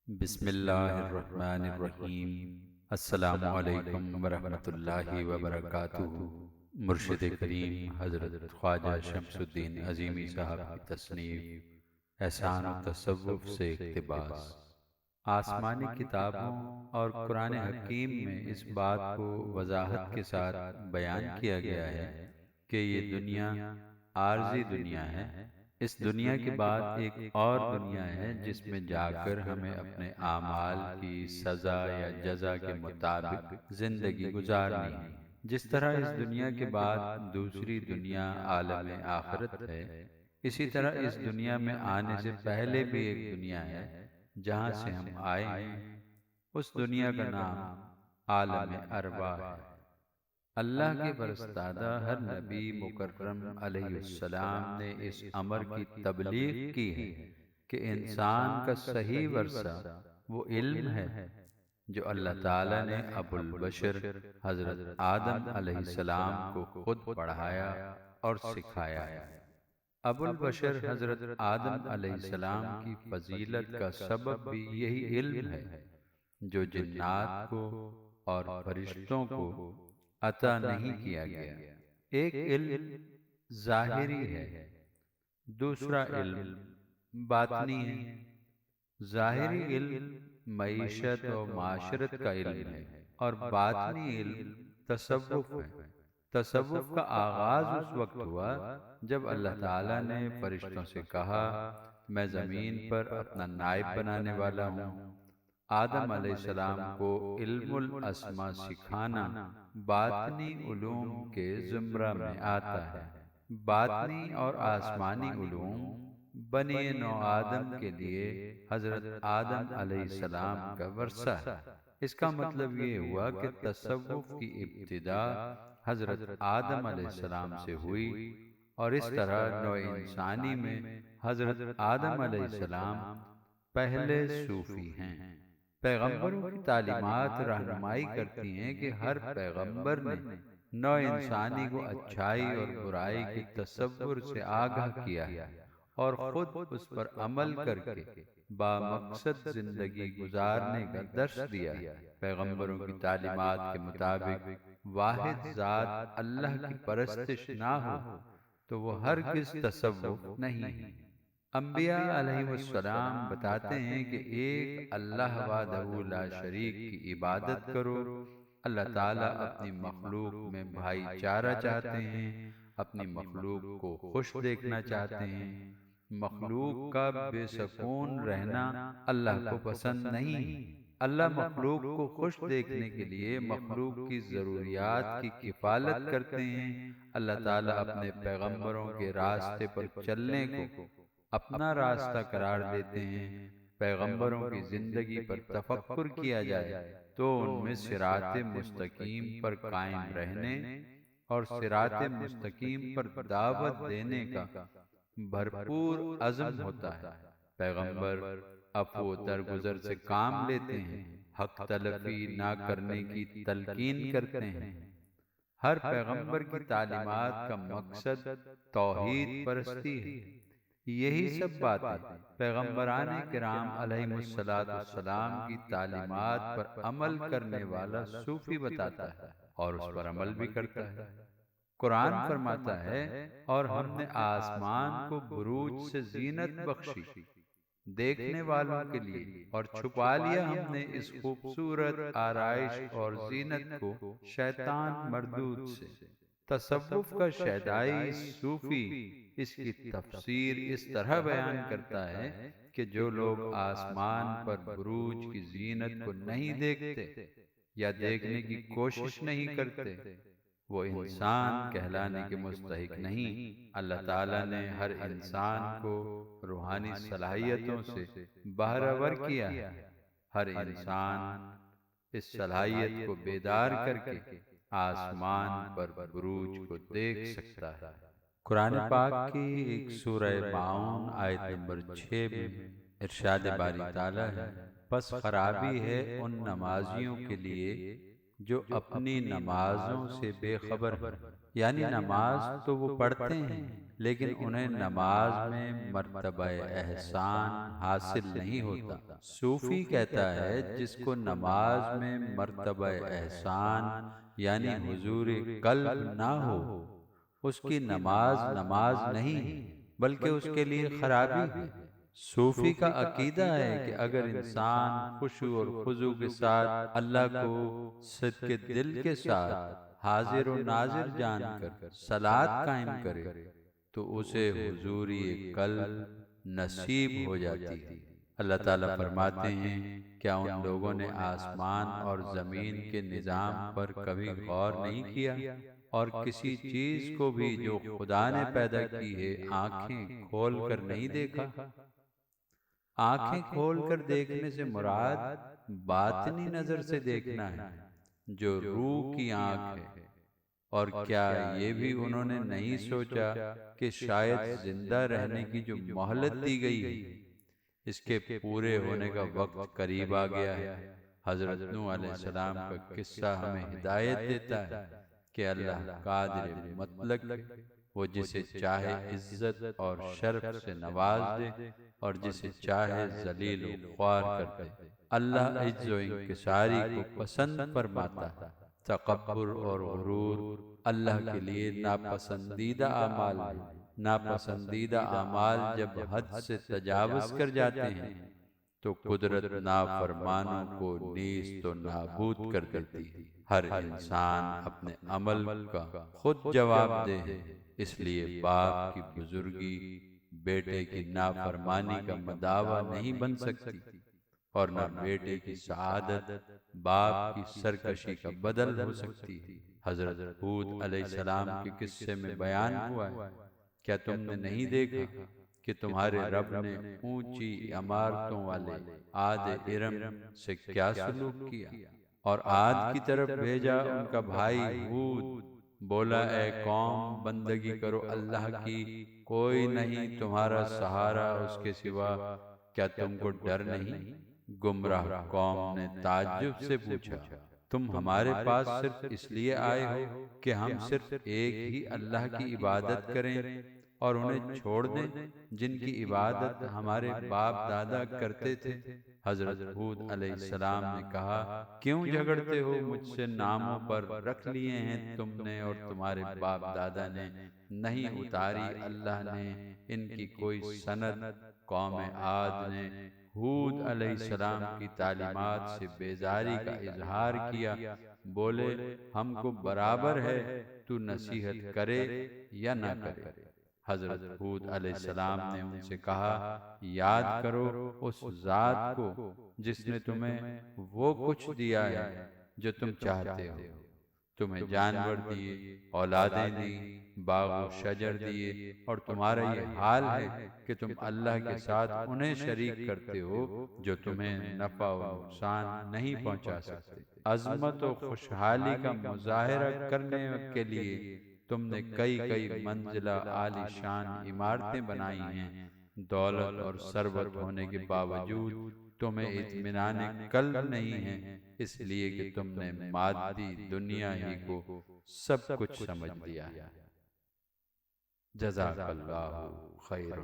بسم اللہ الرحمن الرحیم۔ السلام علیکم ورحمۃ اللہ وبرکاتہ۔ مرشد کریم حضرت خواجہ شمس الدین عظیمی صاحب کی تصنیف احسان و تصوف سے اقتباس۔ آسمانی کتابوں اور قرآن حکیم میں اس بات کو وضاحت کے ساتھ بیان کیا گیا ہے کہ یہ دنیا عارضی دنیا ہے۔ اس دنیا کے بعد ایک اور دنیا ہے جس میں جا کر ہمیں اپنے اعمال کی سزا یا جزا کے مطابق زندگی گزارنی ہے۔ جس طرح اس دنیا کے بعد دوسری دنیا عالم آخرت ہے، اسی طرح اس دنیا میں آنے سے پہلے بھی ایک دنیا ہے جہاں سے ہم آئے ہیں۔ اس دنیا کا نام عالم ارواح ہے۔ اللہ کے فرستادہ ہر نبی مکرم علیہ السلام نے اس امر کی تبلیغ کی ہے کہ انسان کا صحیح ورثہ وہ علم ہے جو اللہ تعالیٰ نے ابو البشر حضرت آدم علیہ السلام کو خود پڑھایا اور سکھایا ہے۔ ابو البشر حضرت آدم علیہ السلام کی فضیلت کا سبب بھی یہی علم ہے جو جنات کو اور فرشتوں کو عطا نہیں کیا گیا۔ ایک علم ظاہری ہے، دوسرا علم باطنی ہے۔ ظاہری علم معیشت و معاشرت کا علم ہے اور باطنی علم تصوف ہے۔ تصوف کا آغاز اس وقت ہوا جب اللہ تعالیٰ نے فرشتوں سے کہا، میں زمین پر اپنا نائب بنانے والا ہوں۔ آدم علیہ السلام کو علم الاسماء سکھانا باطنی علوم کے زمرہ میں آتا ہے۔ باطنی اور آسمانی علوم بنی نو آدم کے لیے حضرت آدم علیہ السلام کا ورثہ ہے۔ اس کا مطلب یہ ہوا کہ تصوف کی ابتدا حضرت آدم علیہ السلام سے ہوئی، اور اس طرح نوع انسانی میں حضرت آدم علیہ السلام پہلے صوفی ہیں۔ پیغمبروں کی تعلیمات رہنمائی کرتی ہیں کہ ہر پیغمبر نے نوع انسانی کو اچھائی اور برائی کے تصور سے آگاہ کیا ہے اور خود اس پر عمل کر کے بامقصد زندگی گزارنے کا درس دیا ہے۔ پیغمبروں کی تعلیمات کے مطابق واحد ذات اللہ کی پرستش نہ ہو تو وہ ہرگز تصوف نہیں ہے۔ انبیاء علیہ السلام بتاتے ہیں کہ ایک اللہ وحدہ لا شریک کی عبادت کرو۔ اللہ تعالیٰ اپنی مخلوق میں بھائی چارہ چاہتے ہیں، اپنی مخلوق کو خوش دیکھنا چاہتے ہیں۔ مخلوق کا بے سکون رہنا اللہ کو پسند نہیں ہے۔ اللہ مخلوق کو خوش دیکھنے کے لیے مخلوق کی ضروریات کی کفالت کرتے ہیں۔ اللہ تعالیٰ اپنے پیغمبروں کے راستے پر چلنے کو اپنا راستہ قرار دیتے ہیں۔ پیغمبروں کی زندگی پر تفکر کیا جائے تو ان میں صراط مستقیم پر قائم رہنے اور صراط مستقیم پر دعوت دینے کا بھرپور عزم ہوتا ہے۔ پیغمبر عفو و درگزر سے کام لیتے ہیں، حق تلفی نہ کرنے کی تلقین کرتے ہیں۔ ہر پیغمبر کی تعلیمات کا مقصد توحید پرستی ہے۔ یہی سب باتیں پیغمبران کرام علیہ السلام کی تعلیمات پر عمل کرنے والا صوفی بتاتا ہے اور اس پر عمل بھی کرتا ہے۔ قرآن فرماتا ہے، اور ہم نے آسمان کو بروج سے زینت بخشی دیکھنے والوں کے لیے، اور چھپا لیا ہم نے اس خوبصورت آرائش اور زینت کو شیطان مردود سے۔ تصوف کا شیدائی صوفی اس کی تفسیر اس طرح بیان کرتا ہے کہ جو لوگ آسمان پر بروج کی زینت کو نہیں دیکھتے یا دیکھنے کی کوشش نہیں کرتے، وہ انسان کہلانے کے مستحق نہیں۔ اللہ تعالیٰ نے ہر انسان کو روحانی صلاحیتوں سے بہرہور کیا ہے۔ ہر انسان اس صلاحیت کو بیدار کر کے آسمان پر بروج کو دیکھ سکتا ہے۔ قرآن پاک کی ایک سورہ معون آیت نمبر 6 میں ارشاد باری تعالیٰ ہے، پس خرابی ہے ان نمازیوں کے لیے جو اپنی نمازوں سے بے خبر ہیں۔ یعنی نماز تو وہ پڑھتے ہیں لیکن انہیں نماز میں مرتبہ احسان حاصل نہیں ہوتا۔ صوفی کہتا ہے جس کو نماز میں مرتبہ احسان یعنی حضور قلب نہ ہو، اس کی نماز نماز نہیں بلکہ اس کے لیے خرابی ہے۔ صوفی کا عقیدہ ہے کہ اگر انسان خشوع اور خضوع کے ساتھ اللہ کو صدق دل کے ساتھ حاضر و ناظر جان کر صلاۃ قائم کرے تو اسے حضوری قلب نصیب ہو جاتی ہے۔ اللہ تعالیٰ فرماتے ہیں، کیا ان لوگوں نے آسمان اور زمین کے نظام پر کبھی غور نہیں کیا، اور کسی چیز کو بھی جو خدا نے پیدا کی ہے آنکھیں کھول کر نہیں دیکھا؟ آنکھیں کھول کر دیکھنے سے مراد باطنی نظر سے دیکھنا ہے جو روح کی آنکھ ہے۔ اور کیا یہ بھی انہوں نے نہیں سوچا کہ شاید زندہ رہنے کی جو مہلت دی گئی ہے اس کے پورے ہونے کا وقت قریب آ گیا ہے۔ حضرت نوح علیہ السلام کا قصہ ہمیں ہدایت دیتا ہے کہ اللہ قادر مطلق ہے، وہ جسے چاہے عزت اور شرف سے نواز دے اور جسے چاہے ذلیل و خوار کر دے۔ اللہ عجز و انکساری کو پسند فرماتا ہے۔ تکبر اور غرور اللہ کے لیے ناپسندیدہ اعمال ہیں۔ ناپسندیدہ اعمال جب حد سے تجاوز کر جاتے ہیں تو قدرت نافرمانوں کو نیست و نابود کر دیتی ہے۔ ہر انسان اپنے عمل کا خود جواب دہ ہے، اس لیے باپ کی بزرگی بیٹے کی نافرمانی کا مداوع نہیں بن سکتی، اور نہ بیٹے کی سعادت باپ کی سرکشی کا بدل ہو سکتی ہے۔ حضرت ہود علیہ السلام کے قصے میں بیان ہوا ہے، کیا تم نے نہیں دیکھا کہ تمہارے رب نے اونچی عمارتوں والے عاد ارم سے کیا سلوک کیا، اور عاد کی طرف بھیجا ان کا بھائی ہود، بولا اے قوم بندگی کرو اللہ کی، کوئی نہیں تمہارا سہارا اس کے سوا، کیا تم کو ڈر نہیں؟ گمراہ قوم نے تعجب سے پوچھا، تم ہمارے پاس صرف اس لیے آئے ہو کہ ہم صرف ایک ہی اللہ کی عبادت کریں اور انہیں چھوڑ دیں جن کی عبادت ہمارے باپ دادا کرتے تھے؟ حضرت ہود علیہ السلام نے کہا، کیوں جھگڑتے ہو مجھ سے؟ ناموں پر رکھ لیے ہیں تم نے اور تمہارے باپ دادا نے، نہیں اتاری اللہ نے ان کی کوئی سند۔ قوم عاد نے ہود علیہ السلام کی تعلیمات سے بیزاری کا اظہار کیا، بولے ہم کو برابر ہے تو نصیحت کرے یا نہ کرے۔ حضرت ہود علیہ السلام نے ان سے کہا، یاد کرو اس ذات کو جس نے تمہیں وہ کچھ دیا ہے جو تم چاہتے ہو، تمہیں جانور دیے، اولادیں دی، باغ و شجر دیے، اور تمہارا یہ حال ہے کہ تم اللہ کے ساتھ انہیں شریک کرتے ہو جو تمہیں نفع و نقصان نہیں پہنچا سکتے۔ عظمت و خوشحالی کا مظاہرہ کرنے کے لیے تم نے کئی منزلہ عالی شان عمارتیں بنائی ہیں، دولت اور ثروت ہونے کے باوجود تمہیں اطمینان قلب نہیں ہے، اس لیے کہ تم نے مادی دنیا ہی کو سب کچھ سمجھ لیا ہے۔ جزاک اللہ خیرا۔